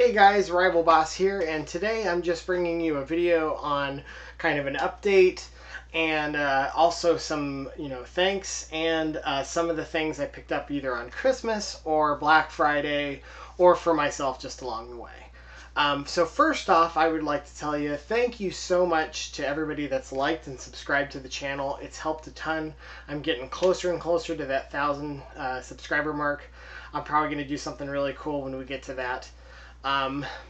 Hey guys, Rival Boss here, and today I'm just bringing you a video on kind of an update and also some, thanks and some of the things I picked up either on Christmas or Black Friday or for myself just along the way. So first off, I would like to tell you thank you so much to everybody that's liked and subscribed to the channel. It's helped a ton. I'm getting closer and closer to that 1,000 subscriber mark. I'm probably going to do something really cool when we get to that.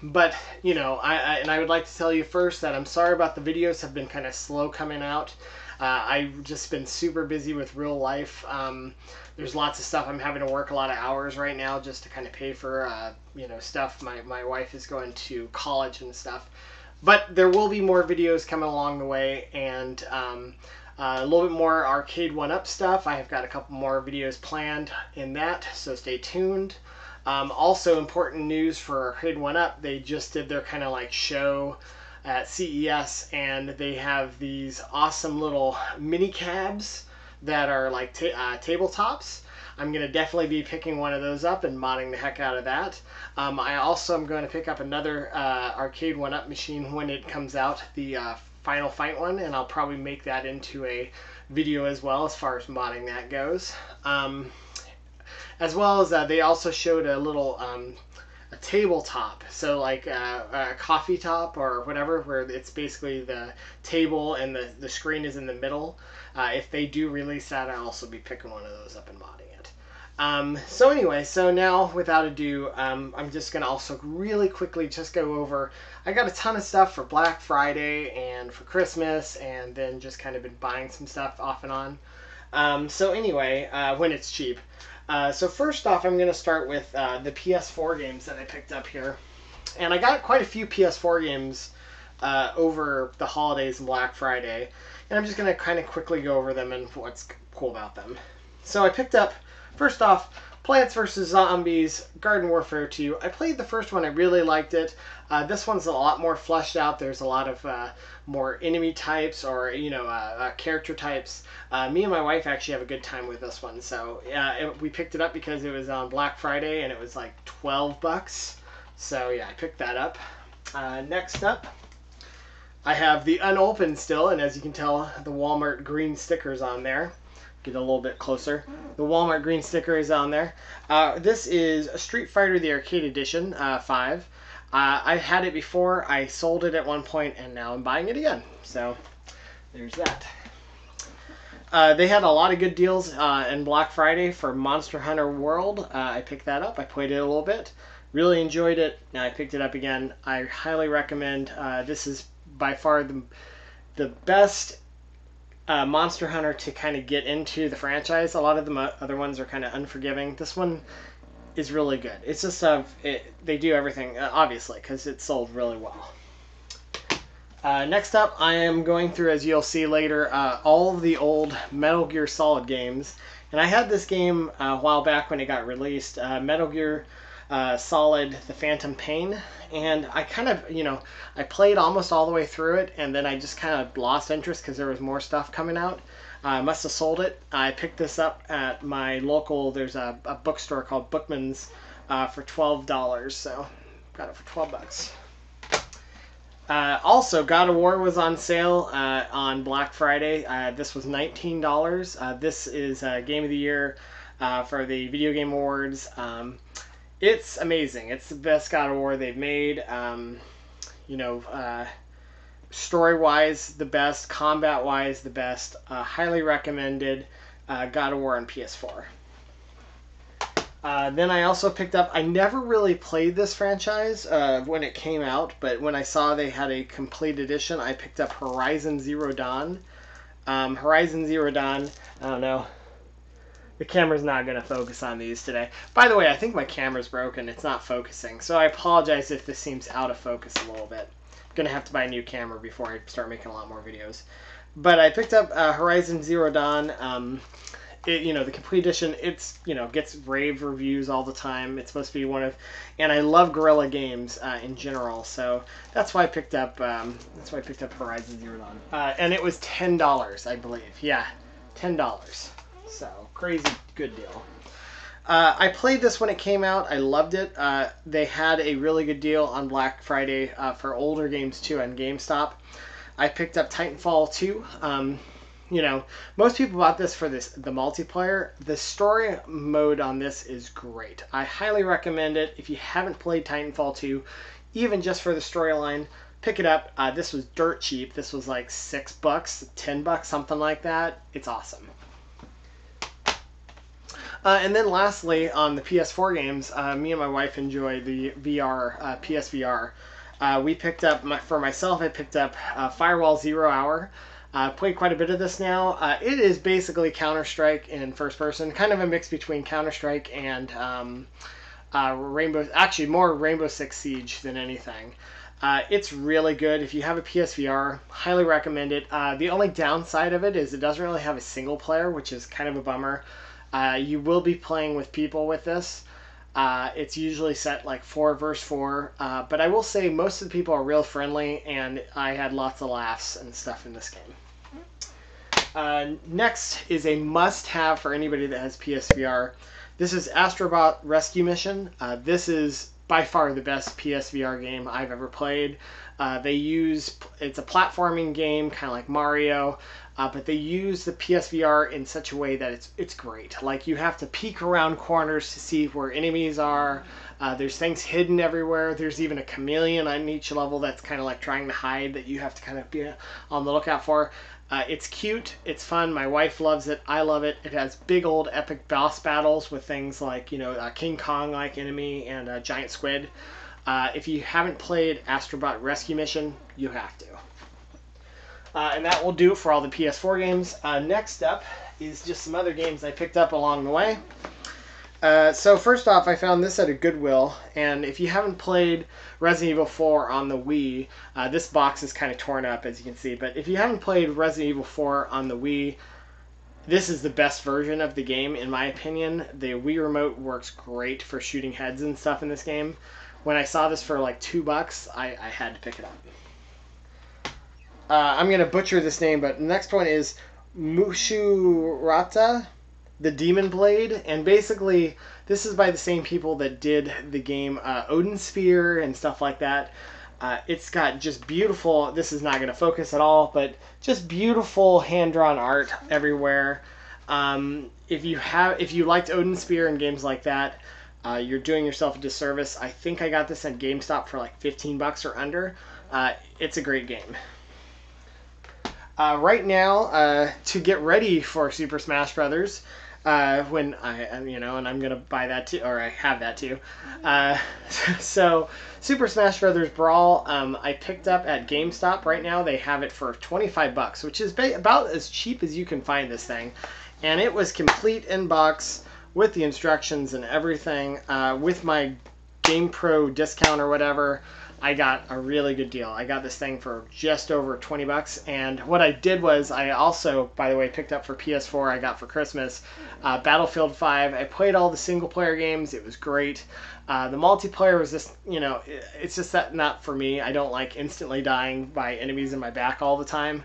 But I would like to tell you first that I'm sorry about the videos have been kind of slow coming out. I've just been super busy with real life. There's lots of stuff. I'm having to work a lot of hours right now just to kind of pay for, stuff. My wife is going to college and stuff. But there will be more videos coming along the way, and a little bit more arcade 1-up stuff. I have got a couple more videos planned in that, so stay tuned. Also important news for Arcade 1-up, they just did their kind of like show at CES, and they have these awesome little mini cabs that are like tabletops. I'm going to definitely be picking one of those up and modding the heck out of that. I also am going to pick up another Arcade 1-up machine when it comes out, the Final Fight one, and I'll probably make that into a video as well as far as modding that goes. As well as they also showed a little a tabletop, so like a coffee top or whatever, where it's basically the table and the screen is in the middle. If they do release that, I'll also be picking one of those up and modding it. So anyway, so now without ado, I'm just going to also really quickly just go over, I got a ton of stuff for Black Friday and for Christmas, and then just kind of been buying some stuff off and on. So anyway, when it's cheap. So first off, I'm going to start with the PS4 games that I picked up here. And I got quite a few PS4 games over the holidays and Black Friday. And I'm just going to kind of quickly go over them and what's cool about them. So I picked up, first off, Plants vs. Zombies Garden Warfare 2. I played the first one. I really liked it. This one's a lot more fleshed out. There's a lot of more enemy types or, character types. Me and my wife actually have a good time with this one. So we picked it up because it was on Black Friday and it was like $12. So yeah, I picked that up. Next up, I have the unopened still. And as you can tell, the Walmart green sticker's on there. Get a little bit closer. The Walmart green sticker is on there. This is Street Fighter the Arcade Edition 5. I've had it before. I sold it at one point, and now I'm buying it again. So there's that. They had a lot of good deals in Black Friday for Monster Hunter World. I picked that up. I played it a little bit. Really enjoyed it. Now I picked it up again. I highly recommend. This is by far the best Monster Hunter to kind of get into the franchise. A lot of the other ones are kind of unforgiving. This one is really good. It's just they do everything obviously because it sold really well. Next up, I am going through, as you'll see later, all of the old Metal Gear Solid games, and I had this game a while back when it got released, Metal Gear Solid The Phantom Pain, and I kind of, I played almost all the way through it, and then I just kind of lost interest because there was more stuff coming out. I must have sold it. I picked this up at my local, there's a bookstore called Bookman's for $12, so got it for 12 bucks. Also, God of War was on sale on Black Friday. This was $19. This is Game of the Year for the Video Game Awards. It's amazing. It's the best God of War they've made. Story-wise, the best. Combat-wise, the best. Highly recommended. God of War on PS4. Then I also picked up, I never really played this franchise when it came out, but when I saw they had a complete edition, I picked up Horizon Zero Dawn. Horizon Zero Dawn, I don't know. The camera's not going to focus on these today. By the way, I think my camera's broken. It's not focusing. So I apologize if this seems out of focus a little bit. I'm going to have to buy a new camera before I start making a lot more videos. But I picked up Horizon Zero Dawn. The complete edition, it's, gets rave reviews all the time. It's supposed to be one of, and I love Guerrilla Games in general. So that's why I picked up, Horizon Zero Dawn. And it was $10, I believe. Yeah, $10. So crazy good deal. I played this when it came out. I loved it. They had a really good deal on Black Friday for older games too on GameStop. I picked up Titanfall 2. You know, most people bought this for the multiplayer. The story mode on this is great. I highly recommend it. If you haven't played Titanfall 2, even just for the storyline, pick it up. This was dirt cheap. This was like $6, $10, something like that. It's awesome. And then lastly, on the PS4 games, me and my wife enjoy the VR, PSVR. We picked up, for myself, I picked up Firewall 0 Hour. Played quite a bit of this now. It is basically Counter-Strike in first person, kind of a mix between Counter-Strike and actually more Rainbow Six Siege than anything. It's really good. If you have a PSVR, highly recommend it. The only downside of it is it doesn't really have a single player, which is kind of a bummer. You will be playing with people with this. It's usually set like 4 versus 4, but I will say most of the people are real friendly, and I had lots of laughs and stuff in this game. Next is a must-have for anybody that has PSVR. This is Astrobot Rescue Mission. This is by far the best PSVR game I've ever played. It's a platforming game, kind of like Mario, but they use the PSVR in such a way that it's great. Like, you have to peek around corners to see where enemies are. There's things hidden everywhere. There's even a chameleon on each level that's kind of like trying to hide that you have to kind of be on the lookout for. It's cute. It's fun. My wife loves it. I love it. It has big old epic boss battles with things like, you know, a King Kong-like enemy and a giant squid. If you haven't played Astrobot Rescue Mission, you have to. And that will do it for all the PS4 games. Next up is just some other games I picked up along the way. So first off, I found this at a Goodwill, and if you haven't played Resident Evil 4 on the Wii, this box is kind of torn up, as you can see, but if you haven't played Resident Evil 4 on the Wii, this is the best version of the game, in my opinion. The Wii Remote works great for shooting heads and stuff in this game. When I saw this for like $2, I had to pick it up. I'm going to butcher this name, but the next one is Mushurata, the Demon Blade, and basically this is by the same people that did the game Odin Sphere and stuff like that. It's got just beautiful, this is not going to focus at all, but just beautiful hand-drawn art everywhere. If you liked Odin Sphere and games like that, you're doing yourself a disservice. I think I got this at GameStop for like $15 or under. It's a great game. Right now, to get ready for Super Smash Brothers, when and I'm gonna buy that too, or I have that too. So Super Smash Brothers Brawl, I picked up at GameStop. Right now they have it for $25, which is about as cheap as you can find this thing, and it was complete in box with the instructions and everything. With my Game Pro discount or whatever, I got a really good deal. I got this thing for just over $20, and what I did was I also, by the way, picked up for PS4, I got for Christmas, Battlefield 5. I played all the single-player games. It was great. The multiplayer was just, it's just that not for me. I don't like instantly dying by enemies in my back all the time.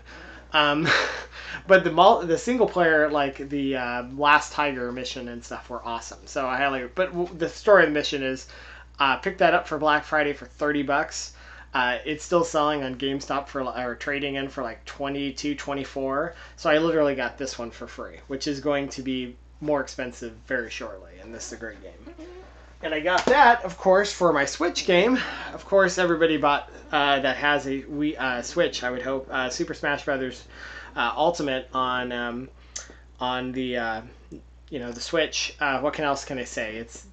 But the single player, like the Last Tiger mission and stuff, were awesome. So I highly, but the story of the mission is, picked that up for Black Friday for $30. It's still selling on GameStop or trading in for like $22, $24. So I literally got this one for free, which is going to be more expensive very shortly. And this is a great game. And I got that, of course, for my Switch game. Of course, everybody bought that has a Wii Switch, I would hope. Super Smash Brothers Ultimate on the the Switch. What else can I say? It's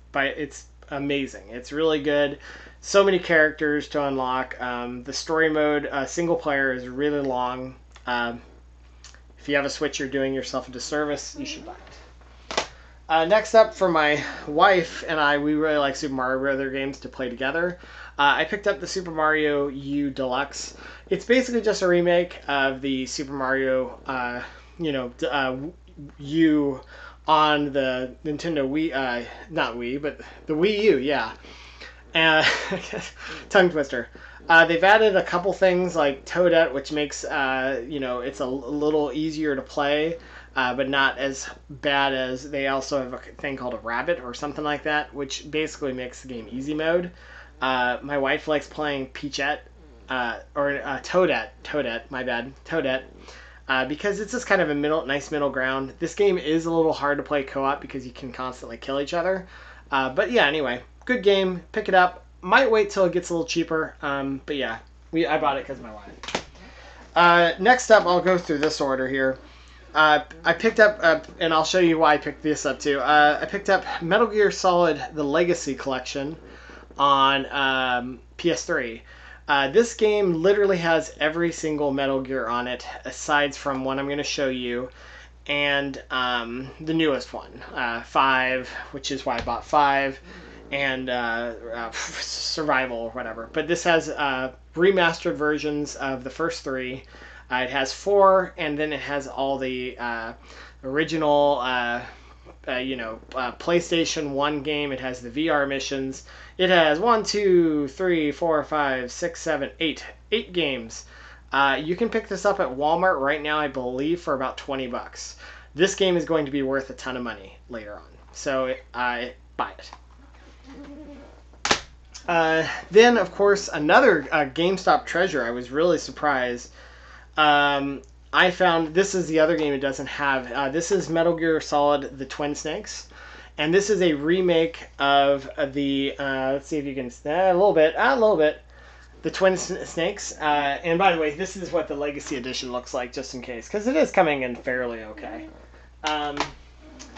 amazing. It's really good. So many characters to unlock. The story mode, single player, is really long. If you have a Switch, you're doing yourself a disservice. You should buy it. Next up, for my wife and I, we really like Super Mario Brothers games to play together. I picked up the Super Mario U Deluxe. It's basically just a remake of the Super Mario, U on the Nintendo Wii, not Wii, but the Wii U, yeah. Tongue twister. They've added a couple things like Toadette, which makes, it's a little easier to play. but not as bad as they also have a thing called a rabbit or something like that, which basically makes the game easy mode. My wife likes playing Peachette, or Toadette, my bad, Toadette, because it's just kind of a nice middle ground. This game is a little hard to play co-op because you can constantly kill each other. But yeah, anyway, good game. Pick it up. Might wait till it gets a little cheaper. But yeah, I bought it because of my wife. Next up, I'll go through this order here. I picked up, and I'll show you why I picked this up too. I picked up Metal Gear Solid: The Legacy Collection on PS3. This game literally has every single Metal Gear on it, aside from one I'm going to show you, and the newest one, 5, which is why I bought 5, and Survival or whatever. But this has remastered versions of the first 3. It has 4, and then it has all the original, PlayStation 1 game. It has the VR missions. It has 1, 2, 3, 4, 5, 6, 7, 8. 8 games. You can pick this up at Walmart right now, I believe, for about $20. This game is going to be worth a ton of money later on. So buy it. Then, of course, another GameStop treasure. I was really surprised. I found, this is the other game it doesn't have. This is Metal Gear Solid: The Twin Snakes. And this is a remake of the, let's see if you can, a little bit, the Twin Snakes. And by the way, this is what the Legacy Edition looks like, just in case, because it is coming in fairly okay.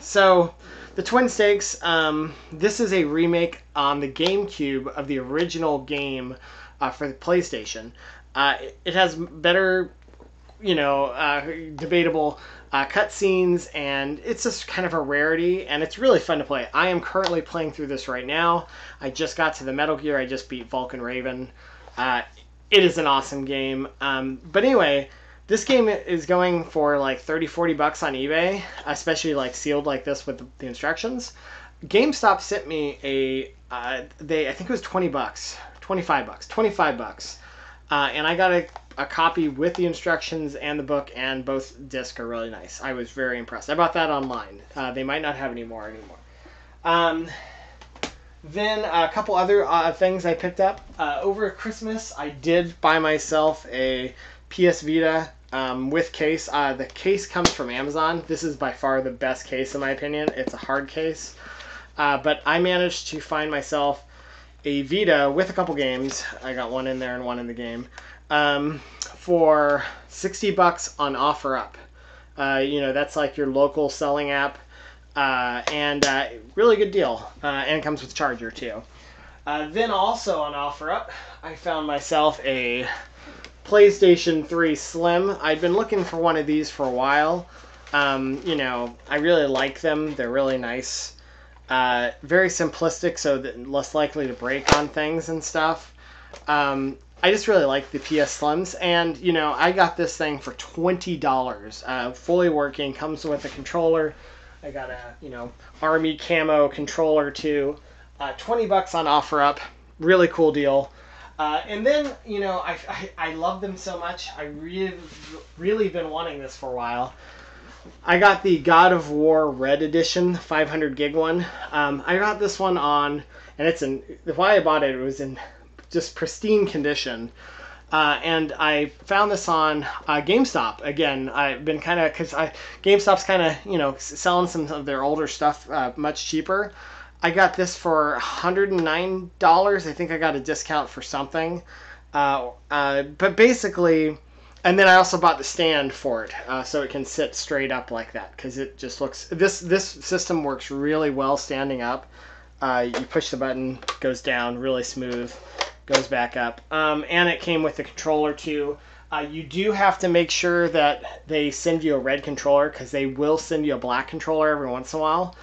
So, the Twin Snakes, this is a remake on the GameCube of the original game for the PlayStation. It has better, debatable cutscenes, and it's just kind of a rarity, and it's really fun to play. I am currently playing through this right now. I just got to the Metal Gear. I just beat Vulcan Raven. It is an awesome game. But anyway, this game is going for like $30-40 on eBay, especially like sealed like this with the instructions. GameStop sent me I think it was $20, $25, and I got a copy with the instructions and the book, and both discs are really nice. I was very impressed. I bought that online. They might not have any more anymore. Then a couple other things I picked up. Over Christmas, I did buy myself a PS Vita with case. The case comes from Amazon. This is by far the best case in my opinion. It's a hard case. But I managed to find myself a Vita with a couple games. I got one in there and one in the game. For $60 on OfferUp. That's like your local selling app. And really good deal. And it comes with charger too. Then also on OfferUp, I found myself a PlayStation 3 Slim. I'd been looking for one of these for a while. I really like them. They're really nice. Very simplistic, so that less likely to break on things and stuff. I just really like the PS Slims, and I got this thing for $20, fully working, comes with a controller. I got a Army camo controller too. $20 on OfferUp, really cool deal. And then I love them so much. I really been wanting this for a while. I got the God of War Red Edition, 500 gig one. I got this one on, and why I bought it, it was in just pristine condition. And I found this on GameStop. Again, I've been kind of, because GameStop's kind of, selling some of their older stuff much cheaper. I got this for $109. I think I got a discount for something. But basically, and then I also bought the stand for it, so it can sit straight up like that, because it just looks, this system works really well standing up. You push the button, goes down, really smooth, goes back up. And it came with the controller too. You do have to make sure that they send you a red controller, because they will send you a black controller every once in a while.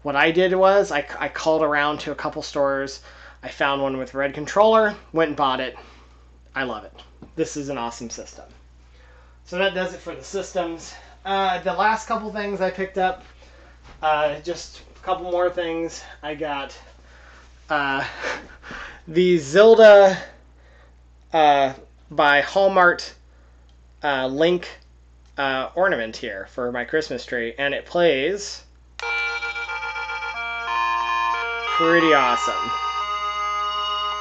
What I did was I called around to a couple stores. I found one with a red controller, went and bought it. I love it. This is an awesome system. So that does it for the systems. The last couple things I picked up, just a couple more things. I got the Zelda by Hallmark Link ornament here for my Christmas tree, and it plays pretty awesome.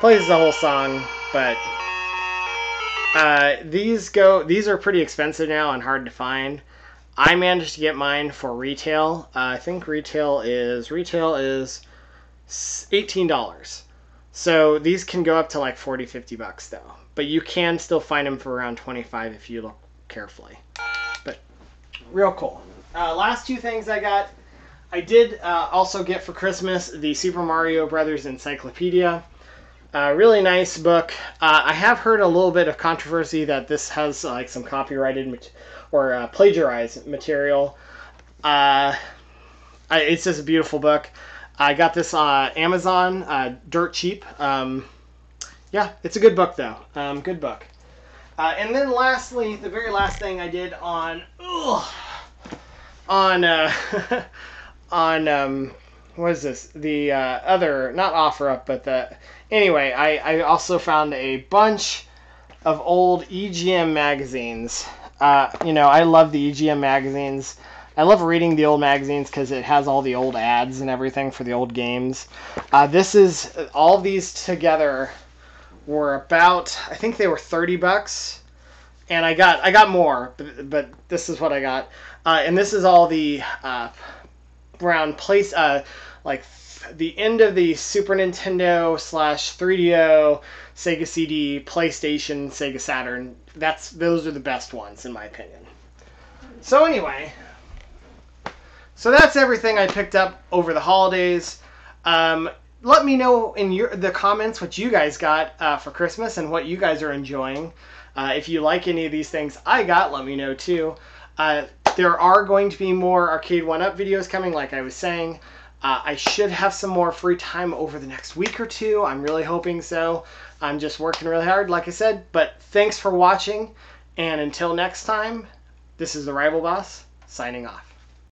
Plays the whole song, but these are pretty expensive now and hard to find. I managed to get mine for retail. I think retail is $18. So these can go up to like 40, 50 bucks though. But you can still find them for around 25 if you look carefully. But real cool. Last two things I got. I did also get for Christmas the Super Mario Brothers Encyclopedia. Really nice book. I have heard a little bit of controversy that this has like some copyrighted or plagiarized material. It's just a beautiful book. I got this on Amazon, dirt cheap. Yeah, it's a good book though. Good book. And then lastly, the very last thing I did on what is this? The other, not OfferUp, but the anyway. I also found a bunch of old EGM magazines. You know, I love the EGM magazines. I love reading the old magazines because it has all the old ads and everything for the old games. This is all these together were about, I think they were 30 bucks, and I got more, but this is what I got. And this is all the around place like the end of the Super Nintendo / 3DO, Sega CD, PlayStation, Sega Saturn. Those are the best ones in my opinion. So anyway, so that's everything I picked up over the holidays. Let me know in the comments what you guys got for Christmas and what you guys are enjoying. If you like any of these things I got, let me know too. There are going to be more Arcade 1-Up videos coming, like I was saying. I should have some more free time over the next week or two. I'm really hoping so. I'm just working really hard, like I said. But thanks for watching, and until next time, this is the Rival Boss, signing off.